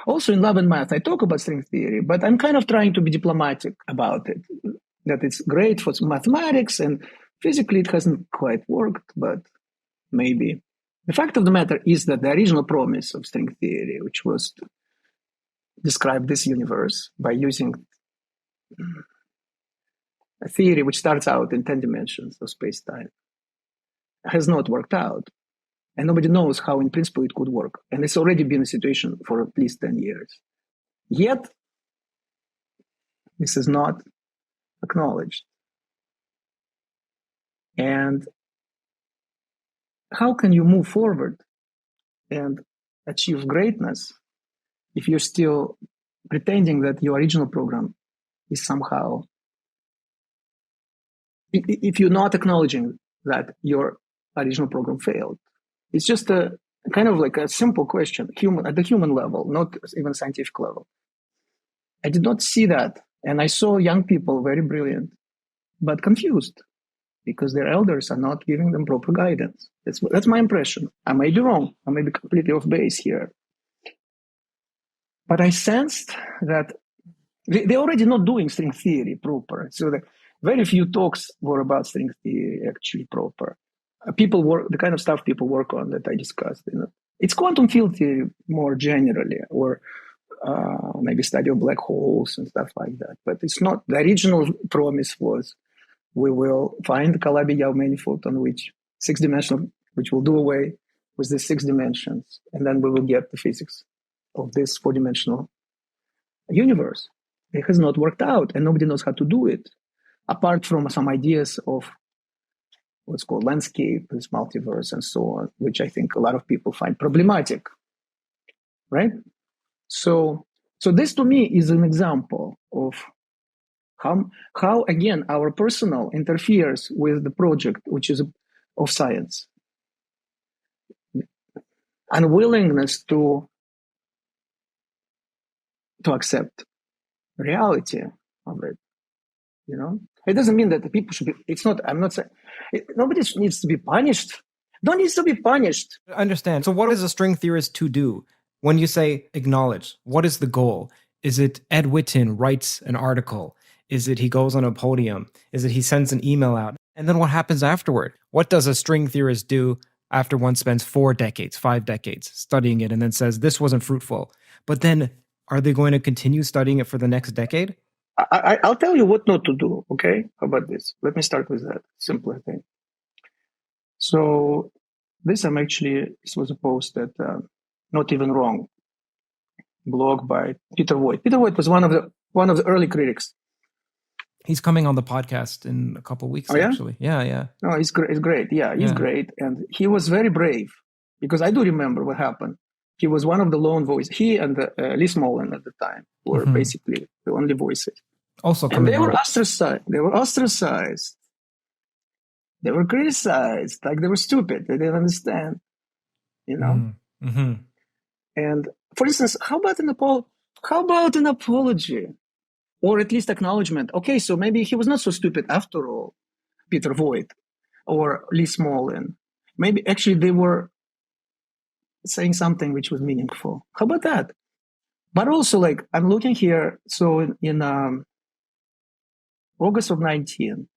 Also in Love and Math, I talk about string theory, but I'm kind of trying to be diplomatic about it. That it's great for mathematics and physically it hasn't quite worked, but maybe. The fact of the matter is that the original promise of string theory, which was to describe this universe by using a theory which starts out in 10 dimensions of space-time, has not worked out. And nobody knows how, in principle, it could work. And it's already been a situation for at least 10 years. Yet, this is not acknowledged. And how can you move forward and achieve greatness if you're still pretending that your original program is somehow, if you're not acknowledging that your original program failed? It's just a kind of like a simple question, at the human level, not even scientific level. I did not see that. And I saw young people, very brilliant, but confused because their elders are not giving them proper guidance. That's my impression. I may be wrong. I may be completely off base here. But I sensed that they're already not doing string theory proper. So very few talks were about string theory actually proper. People work, the kind of stuff people work on that I discussed. It's quantum field theory more generally, or maybe study of black holes and stuff like that. But it's not, the original promise was we will find the Calabi-Yau manifold on which which will do away with the 6 dimensions. And then we will get the physics of this 4-dimensional universe. It has not worked out and nobody knows how to do it, apart from some ideas of what's called landscape, this multiverse and so on, which I think a lot of people find problematic, right? So this to me is an example of how again, our personal interferes with the project, which is of science. Unwillingness to accept reality of it, It doesn't mean that the people should be, I'm not saying, nobody needs to be punished. No one needs to be punished. I understand. So what is a string theorist to do? When you say acknowledge, what is the goal? Is it Ed Witten writes an article? Is it he goes on a podium? Is it he sends an email out? And then what happens afterward? What does a string theorist do after one spends 4 decades, 5 decades studying it and then says this wasn't fruitful? But then are they going to continue studying it for the next decade? I'll tell you what not to do, okay? How about this? Let me start with that simpler thing. So this was a post that Not Even Wrong blog by Peter Voigt. Peter Voigt was one of the early critics. He's coming on the podcast in a couple of weeks, actually. Yeah. No, he's great. Yeah, he's great. And he was very brave because I do remember what happened. He was one of the lone voices. He and Lee Smolin at the time were basically the only voices. Also, and they were ostracized. They were ostracized. They were criticized, like they were stupid. They didn't understand, Mm-hmm. And for instance, how about an apology, or at least acknowledgement? Okay, so maybe he was not so stupid after all, Peter Voigt or Lee Smolin. Maybe actually they were saying something which was meaningful. How about that? But also, like, I'm looking here. So in August of 19,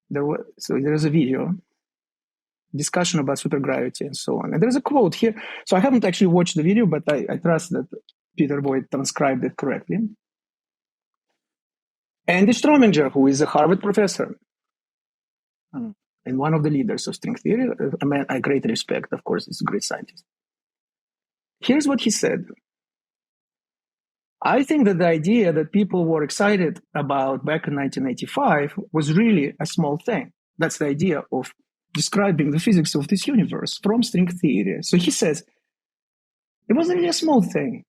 there's a video discussion about supergravity and so on. And there's a quote here. So I haven't actually watched the video, but I trust that Peter Voigt transcribed it correctly. Andy Strominger, who is a Harvard professor and one of the leaders of string theory, a man I greatly respect, of course, he's a great scientist. Here's what he said. I think that the idea that people were excited about back in 1985 was really a small thing. That's the idea of describing the physics of this universe from string theory. So he says, it wasn't really a small thing.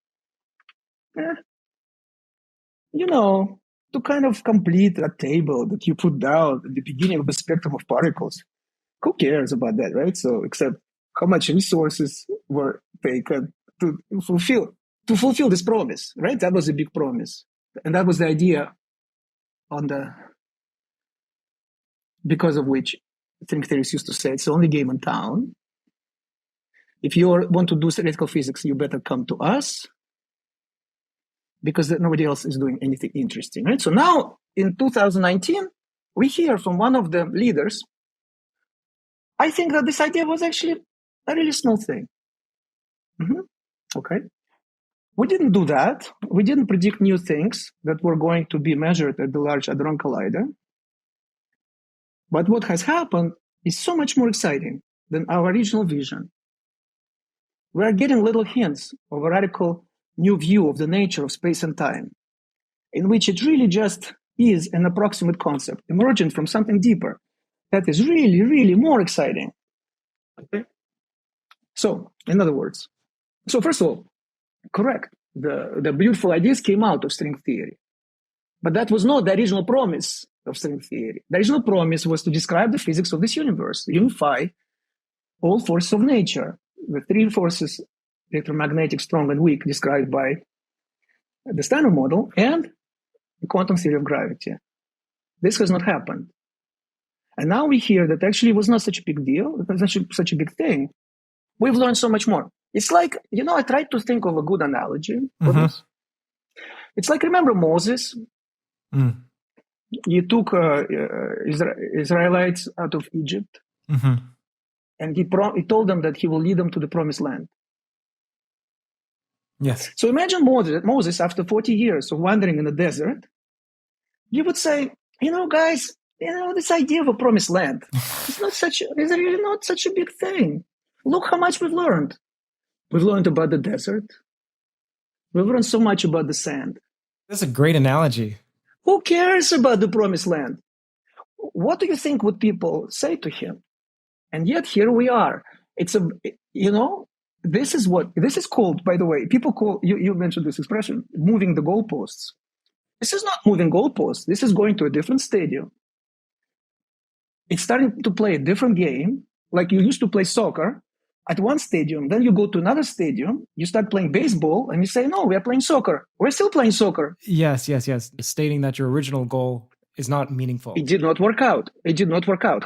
To kind of complete a table that you put down at the beginning of the spectrum of particles. Who cares about that, right? So except how much resources were taken to fulfill this promise, right? That was a big promise. And that was the idea because of which string theorists used to say it's the only game in town. If you want to do theoretical physics, you better come to us. because nobody else is doing anything interesting, right? So now in 2019, we hear from one of the leaders, I think that this idea was actually a really small thing. Okay. We didn't do that. We didn't predict new things that were going to be measured at the Large Hadron Collider. But what has happened is so much more exciting than our original vision. We are getting little hints of a radical new view of the nature of space and time, in which it really just is an approximate concept emerging from something deeper that is really, really more exciting. Okay? So, in other words, so first of all, correct, the beautiful ideas came out of string theory. But that was not the original promise of string theory. The original promise was to describe the physics of this universe, unify all forces of nature, the three forces, electromagnetic, strong, and weak, described by the Standard Model, and the quantum theory of gravity. This has not happened. And now we hear that actually it was not such a big deal, it was such a big thing. We've learned so much more. It's like, I tried to think of a good analogy for this. It's like, remember Moses? He took Israelites out of Egypt, and he told them that he will lead them to the promised land. Yes. So imagine Moses, after 40 years of wandering in the desert, you would say, guys, this idea of a promised land is really not such a big thing. Look how much we've learned. We've learned about the desert. We've learned so much about the sand. That's a great analogy. Who cares about the promised land? What do you think would people say to him? And yet here we are. This is called, by the way, people call, you mentioned this expression, moving the goalposts. This is not moving goalposts. This is going to a different stadium. It's starting to play a different game, like you used to play soccer at one stadium. Then you go to another stadium, you start playing baseball, and you say, no, we are playing soccer. We're still playing soccer. Yes. Stating that your original goal is not meaningful. It did not work out.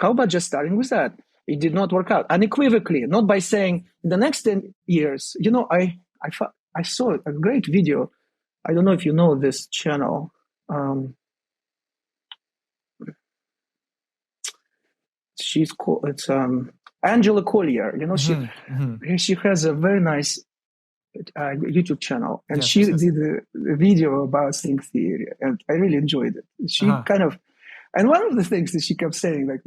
How about just starting with that? It did not work out unequivocally, not by saying in the next 10 years, I saw a great video. I don't know if you know this channel. It's Angela Collier. She has a very nice YouTube channel, and she did a video about string theory, and I really enjoyed it. And one of the things that she kept saying, like,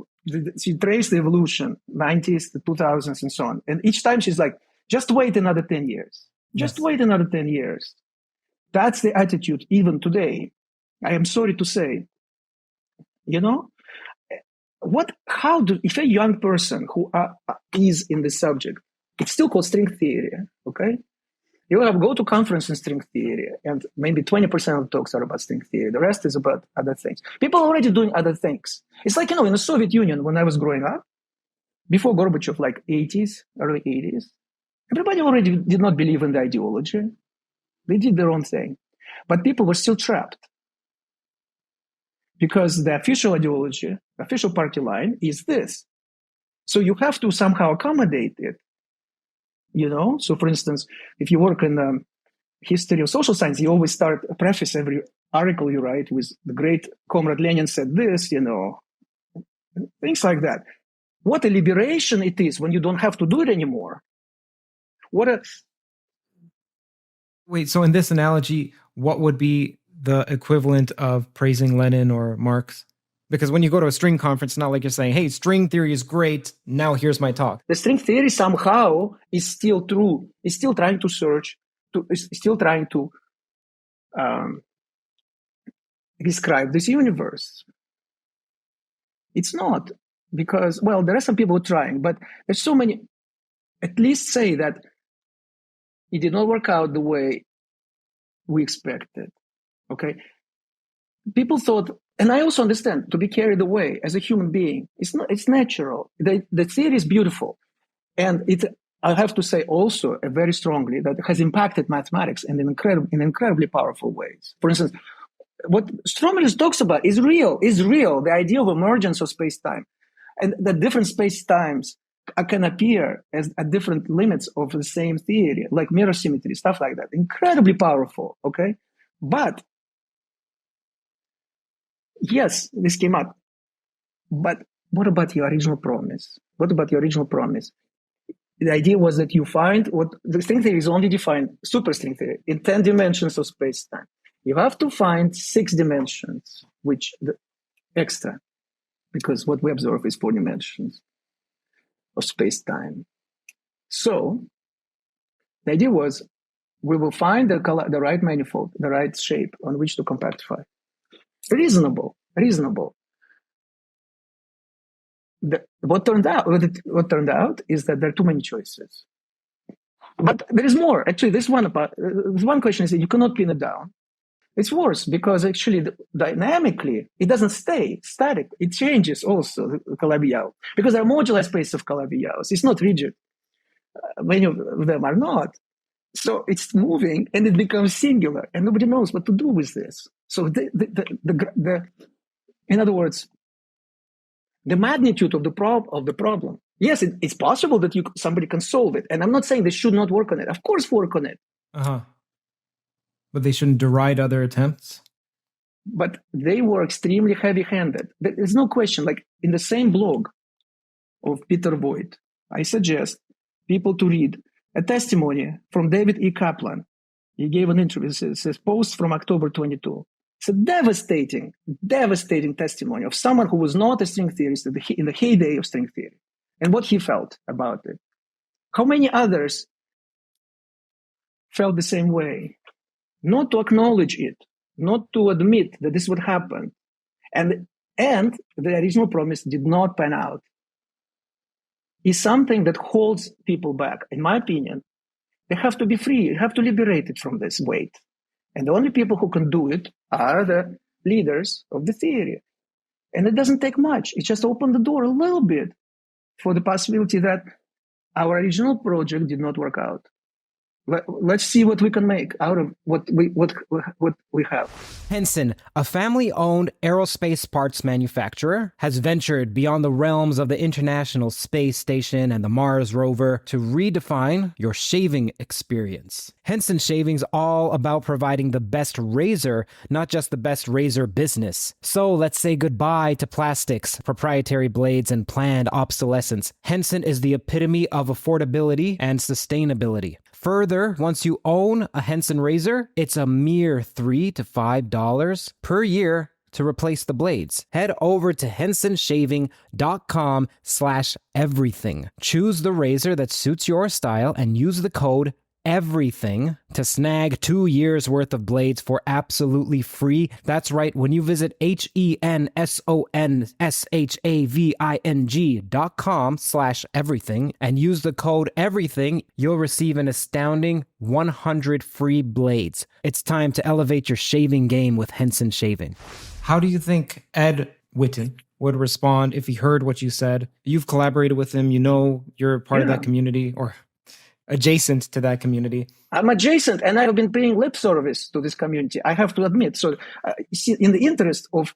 she traced the evolution, 90s to 2000s and so on. And each time she's like, just wait another 10 years. Wait another 10 years. That's the attitude even today. I am sorry to say, if a young person who is in the subject, it's still called string theory, okay? You will go to conference in string theory, and maybe 20% of the talks are about string theory. The rest is about other things. People are already doing other things. It's like, in the Soviet Union, when I was growing up, before Gorbachev, like early 80s, everybody already did not believe in the ideology. They did their own thing. But people were still trapped. Because the official ideology, the official party line is this. So you have to somehow accommodate it. So for instance, if you work in the history of social science, you always preface every article you write with the great Comrade Lenin said this, things like that. What a liberation it is when you don't have to do it anymore. Wait, so in this analogy, what would be the equivalent of praising Lenin or Marx? Because when you go to a string conference, it's not like you're saying, hey, string theory is great, now here's my talk. The string theory somehow is still true. It's still trying to describe this universe. It's not, because, there are some people trying, but there's so many, at least say that it did not work out the way we expected, okay? People thought, and I also understand, to be carried away as a human being, it's natural. The theory is beautiful. And I have to say also very strongly that it has impacted mathematics in incredibly powerful ways. For instance, what Stromius talks about is real. The idea of emergence of space-time. And that different space-times can appear at different limits of the same theory, like mirror symmetry, stuff like that. Incredibly powerful, okay? But yes, this came up. But what about your original promise? What about your original promise? The idea was that you find what the string theory is only defined, superstring theory, in 10 dimensions of space-time. You have to find 6 dimensions, which the extra, because what we observe is 4 dimensions of space-time. So the idea was we will find the right manifold, the right shape on which to compactify. Reasonable. What turned out is that there are too many choices. But there is more. Actually, this one question is that you cannot pin it down. It's worse because actually dynamically it doesn't stay static. It changes also, the Calabi-Yau, because there are modular space of Calabi-Yaus. It's not rigid. Many of them are not. So it's moving and it becomes singular, and nobody knows what to do with this. So in other words, the magnitude of the problem. Yes, it's possible that somebody can solve it, and I'm not saying they should not work on it. Of course, work on it. But they shouldn't deride other attempts. But they were extremely heavy-handed. There's no question. Like in the same blog of Peter Voigt, I suggest people to read a testimony from David E. Kaplan. He gave an interview. It's a post from October 22. It's a devastating testimony of someone who was not a string theorist in the heyday of string theory and what he felt about it. How many others felt the same way? Not to acknowledge it, not to admit that this would happen. And the original promise did not pan out. Is something that holds people back. In my opinion, they have to be free. You have to liberate it from this weight. And the only people who can do it are the leaders of the theory. And it doesn't take much. It just opened the door a little bit for the possibility that our original project did not work out. Let's see what we can make out of what we have. Henson, a family-owned aerospace parts manufacturer, has ventured beyond the realms of the International Space Station and the Mars rover to redefine your shaving experience. Henson Shaving's all about providing the best razor, not just the best razor business. So let's say goodbye to plastics, proprietary blades, and planned obsolescence. Henson is the epitome of affordability and sustainability. Further, once you own a Henson razor, it's a mere $3 to $5 per year to replace the blades. Head over to hensonshaving.com/everything. Choose the razor that suits your style and use the code EVERYTHING to snag 2 years worth of blades for absolutely free. That's right, when you visit hensonshaving.com/everything and use the code EVERYTHING, you'll receive an astounding 100 free blades. It's time to elevate your shaving game with Henson Shaving. How do you think Ed Witten would respond if he heard what you said? You've collaborated with him, you're part of that community, or adjacent to that community. I'm adjacent, and I have been paying lip service to this community, I have to admit. So in the interest of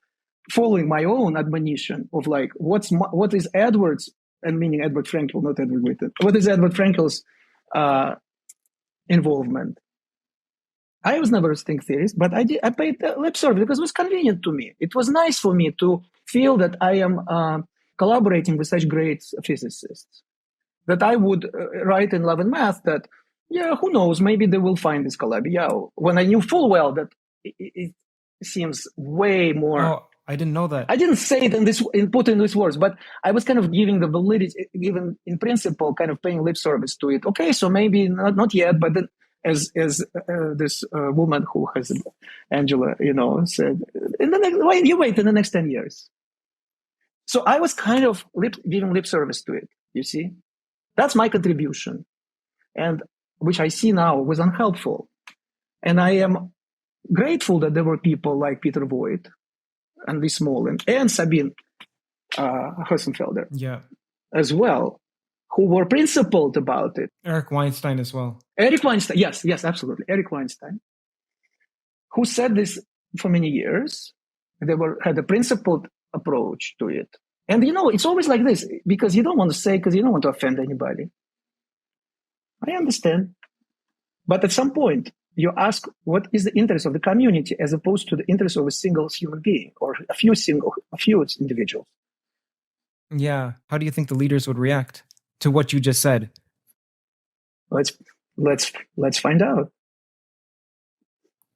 following my own admonition of like, what is Edward's, and meaning Edward Frankel, not Edward Witten, what is Edward Frankel's involvement? I was never a string theorist, but I paid lip service because it was convenient to me. It was nice for me to feel that I am collaborating with such great physicists. That I would write in Love and Math that, who knows, maybe they will find this Calabi-Yau. When I knew full well that it seems way more. Oh, I didn't know that. I didn't say it put in these words, but I was kind of giving the validity, even in principle, kind of paying lip service to it. Okay, so maybe not yet, but then as this woman who has Angela, said, you wait in the next 10 years. So I was kind of giving lip service to it, you see. That's my contribution, and which I see now was unhelpful. And I am grateful that there were people like Peter Voigt and Lee Smolin and Sabine Hossenfelder as well, who were principled about it. Eric Weinstein as well. Eric Weinstein, yes, absolutely. Eric Weinstein, who said this for many years. They had a principled approach to it. And it's always like this, because you don't want to say, because you don't want to offend anybody. I understand. But at some point, you ask what is the interest of the community as opposed to the interest of a single human being or a few individuals. Yeah. How do you think the leaders would react to what you just said? Let's find out.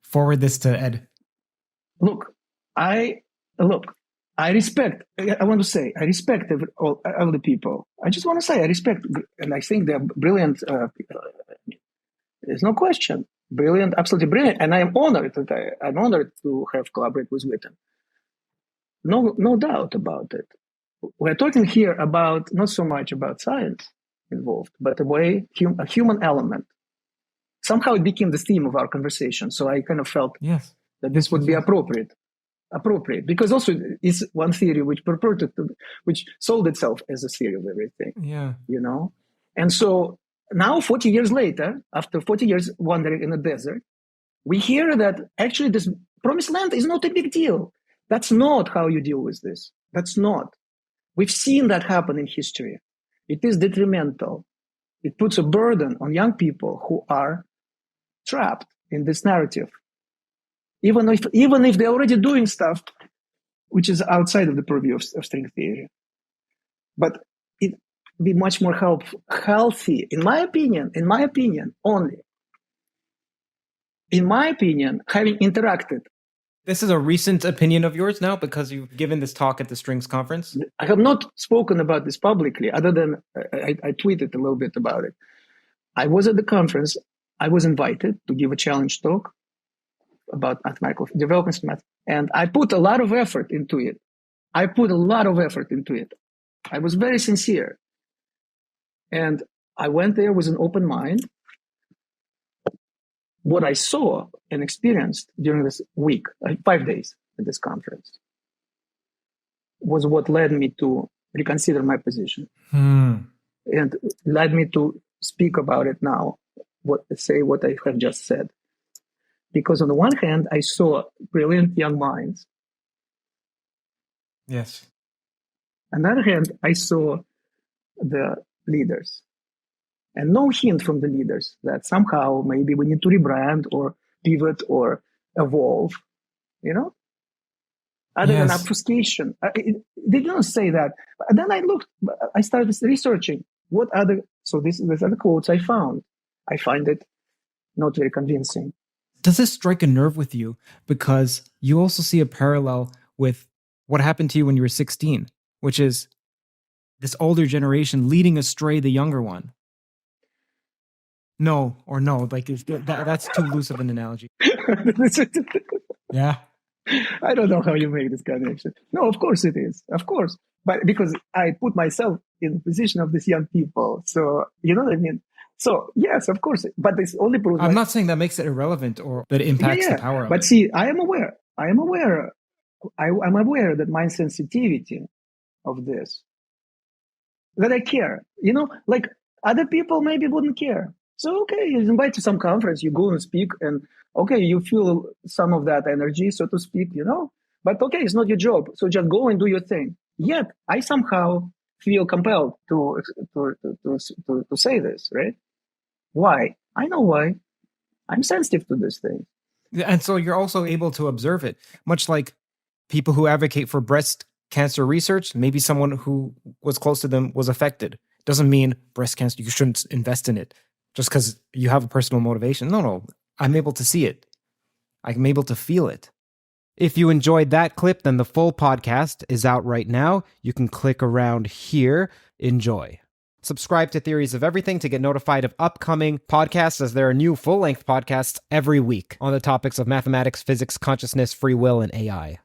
Forward this to Ed. Look, I respect. I want to say I respect all the people. I just want to say I respect, and I think they're brilliant. There's no question, brilliant, absolutely brilliant, and I'm honored to have collaborated with Witten. No doubt about it. We're talking here about not so much about science involved, but a human element. Somehow it became the theme of our conversation. So I kind of felt that this would be appropriate, because also it's one theory which sold itself as a theory of everything. Yeah. And so now 40 years later, after 40 years wandering in the desert, we hear that actually this promised land is not a big deal. That's not how you deal with this. That's not. We've seen that happen in history. It is detrimental. It puts a burden on young people who are trapped in this narrative. Even if they're already doing stuff which is outside of the purview of string theory. But it would be much more healthy, in my opinion, only. In my opinion, having interacted. This is a recent opinion of yours now because you've given this talk at the Strings Conference? I have not spoken about this publicly, other than I tweeted a little bit about it. I was at the conference. I was invited to give a challenge talk about mathematical development, and I put a lot of effort into it. I was very sincere. And I went there with an open mind. What I saw and experienced during this week, 5 days at this conference, was what led me to reconsider my position and led me to speak about it now, what I have just said. Because on the one hand, I saw brilliant young minds. Yes. On the other hand, I saw the leaders. And no hint from the leaders that somehow maybe we need to rebrand or pivot or evolve, Other than obfuscation. They didn't say that. But then I started researching these are the quotes I found. I find it not very convincing. Does this strike a nerve with you? Because you also see a parallel with what happened to you when you were 16, which is this older generation leading astray the younger one. No, that's too loose of an analogy. Yeah. I don't know how you make this connection. No, of course it is. Of course. But because I put myself in the position of these young people. So, you know what I mean? So, yes, of course. But this only proves... I'm not saying that makes it irrelevant or that it impacts the power of it. But see, I am aware that my sensitivity of this, that I care. Other people maybe wouldn't care. So, okay, you're invited to some conference, you go and speak, and okay, you feel some of that energy, so to speak, But okay, it's not your job, so just go and do your thing. Yet, I somehow feel compelled to say this, right? Why? I know why. I'm sensitive to this thing. And so you're also able to observe it, much like people who advocate for breast cancer research. Maybe someone who was close to them was affected. Doesn't mean breast cancer, you shouldn't invest in it just because you have a personal motivation. No. I'm able to see it. I'm able to feel it. If you enjoyed that clip, then the full podcast is out right now. You can click around here. Enjoy. Subscribe to Theories of Everything to get notified of upcoming podcasts, as there are new full-length podcasts every week on the topics of mathematics, physics, consciousness, free will, and AI.